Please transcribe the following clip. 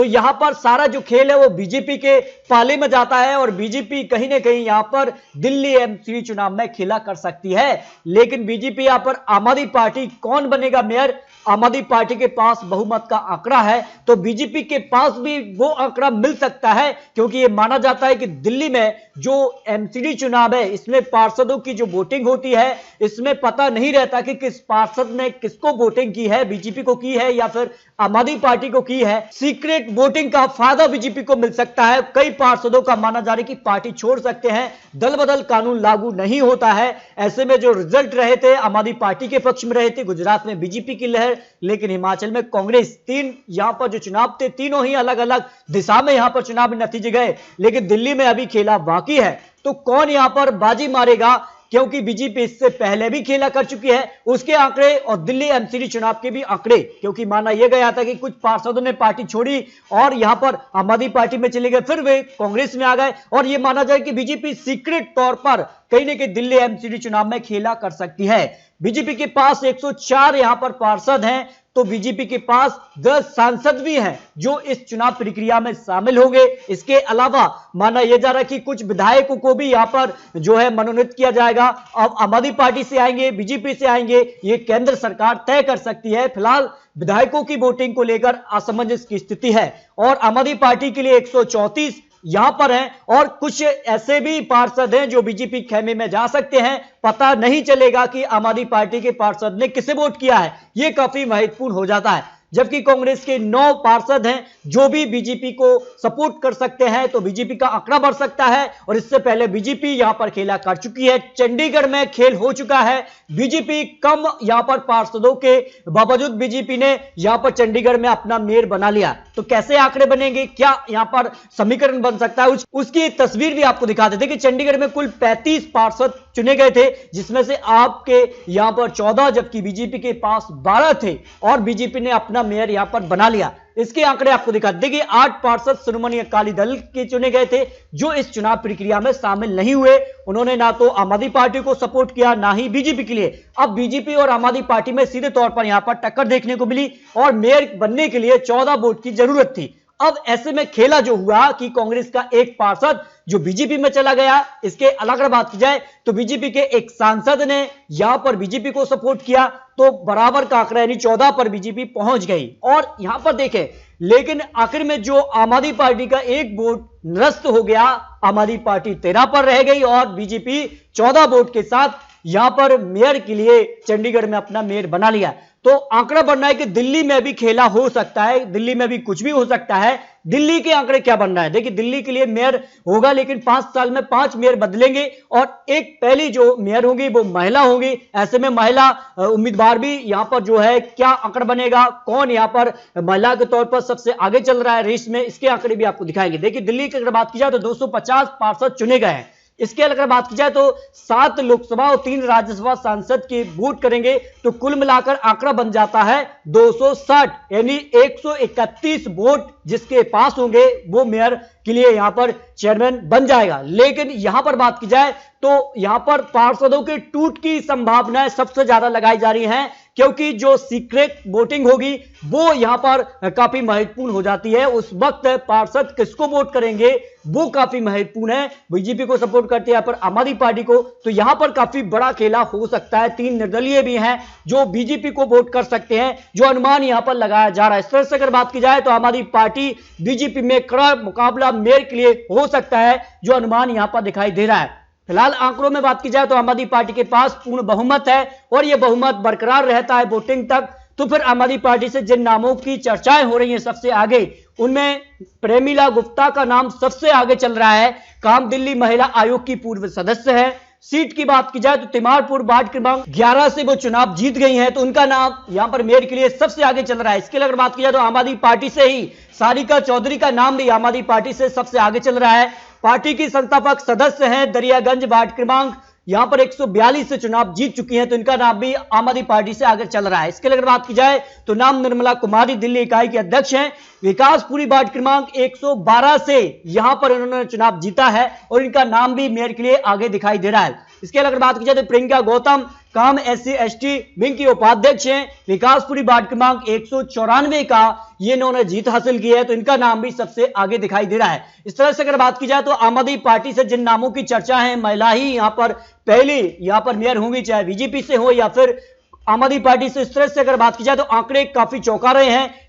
तो यहां पर सारा जो खेल है वो बीजेपी के पाले में जाता है और बीजेपी कहीं ना कहीं यहां पर दिल्ली एमसीडी चुनाव में खेला कर सकती है। लेकिन बीजेपी यहां पर आम आदमी पार्टी कौन बनेगा मेयर, आम आदमी पार्टी के पास बहुमत का आंकड़ा है, तो बीजेपी के पास भी वो आंकड़ा मिल सकता है, क्योंकि यह माना जाता है कि दिल्ली में जो एमसीडी चुनाव है इसमें पार्षदों की जो वोटिंग होती है इसमें पता नहीं रहता कि किस पार्षद ने किसको वोटिंग की है, बीजेपी को की है या फिर आम आदमी पार्टी को की है। सीक्रेट वोटिंग का फायदा बीजेपी को मिल सकता है। कई पार्षदों का माना जा रहा है कि पार्टी छोड़ सकते हैं, दल बदल कानून लागू नहीं होता है। ऐसे में जो रिजल्ट रहे थे आम आदमी पार्टी के पक्ष में रहे थे, गुजरात में बीजेपी की लहर, लेकिन हिमाचल में कांग्रेस। तीन यहां पर जो चुनाव थे तीनों ही अलग अलग दिशा में यहां पर चुनाव नतीजे गए, लेकिन दिल्ली में अभी खेला बाकी है। तो कौन यहां पर बाजी मारेगा, क्योंकि बीजेपी इससे पहले भी खेला कर चुकी है, उसके आंकड़े और दिल्ली एमसीडी चुनाव के भी आंकड़े, क्योंकि माना यह गया था कि कुछ पार्षदों ने पार्टी छोड़ी और यहां पर आम आदमी पार्टी में चले गए, फिर वे कांग्रेस में आ गए, और यह माना जाए कि बीजेपी सीक्रेट तौर पर कहीं ना कहीं दिल्ली एमसीडी चुनाव में खेला कर सकती है। बीजेपी के पास 104 यहां पर पार्षद हैं, तो बीजेपी के पास 10 सांसद भी हैं जो इस चुनाव प्रक्रिया में शामिल होंगे। इसके अलावा माना यह जा रहा है कि कुछ विधायकों को भी यहां पर जो है मनोनीत किया जाएगा। अब आम आदमी पार्टी से आएंगे, बीजेपी से आएंगे, ये केंद्र सरकार तय कर सकती है। फिलहाल विधायकों की वोटिंग को लेकर असमंजस की स्थिति है और आम आदमी पार्टी के लिए 134 यहां पर हैं और कुछ ऐसे भी पार्षद हैं जो बीजेपी खेमे में जा सकते हैं। पता नहीं चलेगा कि आम आदमी पार्टी के पार्षद ने किसे वोट किया है, यह काफी महत्वपूर्ण हो जाता है। जबकि कांग्रेस के 9 पार्षद हैं जो भी बीजेपी को सपोर्ट कर सकते हैं, तो बीजेपी का आंकड़ा बढ़ सकता है। और इससे पहले बीजेपी यहां पर खेला कर चुकी है, चंडीगढ़ में खेल हो चुका है। बीजेपी कम यहां पर पार्षदों के बावजूद बीजेपी ने यहां पर चंडीगढ़ में अपना मेयर बना लिया। तो कैसे आंकड़े बनेंगे, क्या यहां पर समीकरण बन सकता है, उसकी तस्वीर भी आपको दिखा देते कि चंडीगढ़ में कुल 35 पार्षद चुने गए थे, जिसमें से आपके यहां पर 14, जबकि बीजेपी के पास 12 थे और बीजेपी ने अपना मेयर यहां पर बना लिया। इसके आंकड़े आपको दिखा देंगे। 8 पार्षद श्रोमणी अकाली दल के चुने गए थे जो इस चुनाव प्रक्रिया में शामिल नहीं हुए। उन्होंने ना तो आम आदमी पार्टी को सपोर्ट किया ना ही बीजेपी के लिए। अब बीजेपी और आम आदमी पार्टी में सीधे तौर पर यहां पर टक्कर देखने को मिली और मेयर बनने के लिए 14 वोट की जरूरत थी। अब ऐसे में खेला जो हुआ कि कांग्रेस का एक पार्षद जो बीजेपी में चला गया। इसके अलग बात की जाए तो बीजेपी के एक सांसद ने यहां पर बीजेपी को सपोर्ट किया, तो बराबर का आंकड़ा यानी 14 पर बीजेपी पहुंच गई। और यहां पर देखें, लेकिन आखिर में जो आम आदमी पार्टी का एक वोट निरस्त हो गया, आम आदमी पार्टी 13 पर रह गई और बीजेपी 14 वोट के साथ यहां पर मेयर के लिए चंडीगढ़ में अपना मेयर बना लिया। तो आंकड़ा बढ़ना है कि दिल्ली में भी खेला हो सकता है, दिल्ली में भी कुछ भी हो सकता है। दिल्ली के आंकड़े क्या बन रहा है, देखिए दिल्ली के लिए मेयर होगा, लेकिन 5 साल में 5 मेयर बदलेंगे और एक पहली जो मेयर होंगी वो महिला होंगी। ऐसे में महिला उम्मीदवार भी यहां पर जो है क्या आंकड़ा बनेगा, कौन यहां पर महिला के तौर पर सबसे आगे चल रहा है रेस में, इसके आंकड़े भी आपको दिखाएंगे। देखिए दिल्ली की अगर बात की जाए तो 250 पार्षद चुने गए हैं। इसके अगर बात की जाए तो 7 लोकसभा और 3 राज्यसभा सांसद के वोट करेंगे तो कुल मिलाकर आंकड़ा बन जाता है 260, यानी 131 वोट जिसके पास होंगे वो मेयर के लिए यहां पर चेयरमैन बन जाएगा। लेकिन यहां पर बात की जाए तो यहां पर पार्षदों के टूट की संभावनाएं सबसे ज्यादा लगाई जा रही हैं, क्योंकि जो सीक्रेट वोटिंग होगी वो यहां पर काफी महत्वपूर्ण हो जाती है। उस वक्त पार्षद किसको वोट करेंगे वो काफी महत्वपूर्ण है। बीजेपी को सपोर्ट करते हैं या फिर आम आदमी पार्टी को, तो यहां पर काफी बड़ा खेला हो सकता है। 3 निर्दलीय भी हैं जो बीजेपी को वोट कर सकते हैं, जो अनुमान यहां पर लगाया जा रहा है। इस तरह से अगर बात की जाए तो आम आदमी पार्टी बीजेपी में कड़ा मुकाबला मेयर के लिए हो सकता है, जो अनुमान यहां पर दिखाई दे रहा है। फिलहाल आंकड़ों में बात की जाए तो आम आदमी पार्टी के पास पूर्ण बहुमत है और यह बहुमत बरकरार रहता है वोटिंग तक। तो फिर आम आदमी पार्टी से जिन नामों की चर्चाएं हो रही हैं सबसे आगे, उनमें प्रेमिला गुप्ता का नाम सबसे आगे चल रहा है। काम दिल्ली महिला आयोग की पूर्व सदस्य है। सीट की बात की जाए तो तिमारपुर वार्ड क्रमांक 11 से वो चुनाव जीत गई हैं, तो उनका नाम यहां पर मेयर के लिए सबसे आगे चल रहा है। इसके लिए अगर बात की जाए तो आम आदमी पार्टी से ही सारिका चौधरी का नाम भी आम आदमी पार्टी से सबसे आगे चल रहा है। पार्टी की संस्थापक सदस्य हैं, दरियागंज वार्ड क्रमांक यहां पर 142 से चुनाव जीत चुकी हैं, तो इनका नाम भी आम आदमी पार्टी से आगे चल रहा है। इसके लिए अगर बात की जाए तो नाम निर्मला कुमारी दिल्ली इकाई के अध्यक्ष हैं। विकासपुरी वार्ड क्रमांक 112 से यहां पर इन्होंने चुनाव जीता है और इनका नाम भी मेयर के लिए आगे दिखाई दे रहा है। इसके अलावा बात की जाए तो प्रियंका गौतम काम SC/ST विंग की उपाध्यक्ष हैं, विकासपुरी वार्ड क्रमांक 194 का ये इन्होंने जीत हासिल की है, तो इनका नाम भी सबसे आगे दिखाई दे रहा है। इस तरह से अगर बात की जाए तो आम आदमी पार्टी से जिन नामों की चर्चा है, महिला ही यहां पर पहली यहां पर मेयर होंगी, चाहे बीजेपी से हो या फिर आम आदमी पार्टी से। इस तरह से अगर बात की जाए तो आंकड़े काफी चौंका रहे हैं।